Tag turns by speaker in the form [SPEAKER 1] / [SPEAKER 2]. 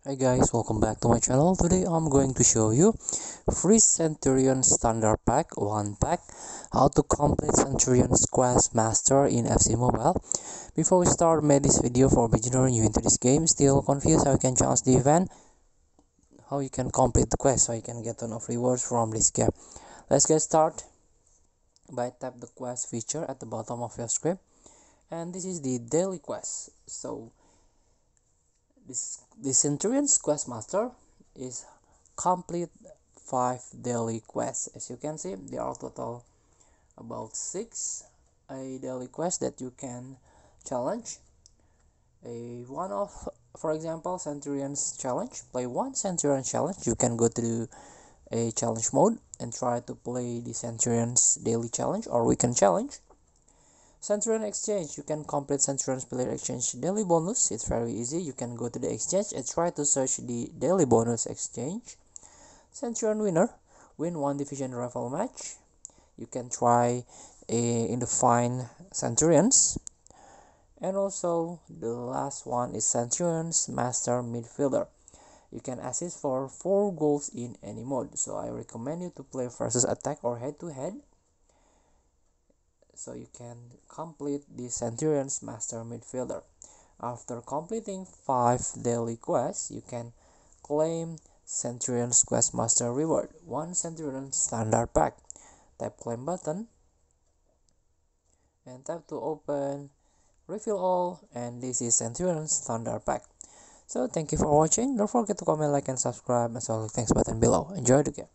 [SPEAKER 1] Hi guys, welcome back to my channel. Today I'm going to show you free Centurion standard pack, one pack, how to complete Centurion's quest master in FC Mobile. Before we start, made this video for beginner new into this game, still confused how you can chance the event, how you can complete the quest, so you can get ton of rewards from this game. Let's get started by tap the quest feature at the bottom of your screen, and this is the daily quest. So the Centurion's quest master is complete 5 daily quests. As you can see, there are total about 6 a daily quest that you can challenge. A one of, for example, Centurions challenge. Play one Centurion challenge. You can go to a challenge mode and try to play the Centurions daily challenge or weekend challenge. Centurion exchange, you can complete Centurion's player exchange daily bonus. It's very easy. You can go to the exchange and try to search the daily bonus exchange. Centurion winner, win one division rival match. You can try in the find Centurions. And also the last one is Centurion's master midfielder. You can assist for 4 goals in any mode. So I recommend you to play versus attack or head to head, so you can complete the Centurion's master midfielder. After completing 5 daily quests, you can claim Centurion's quest master reward, 1 Centurion standard pack. Tap claim button and tap to open, refill all, and this is Centurion's standard pack. So thank you for watching. Don't forget to comment, like, and subscribe, and so thanks button below. Enjoy the game.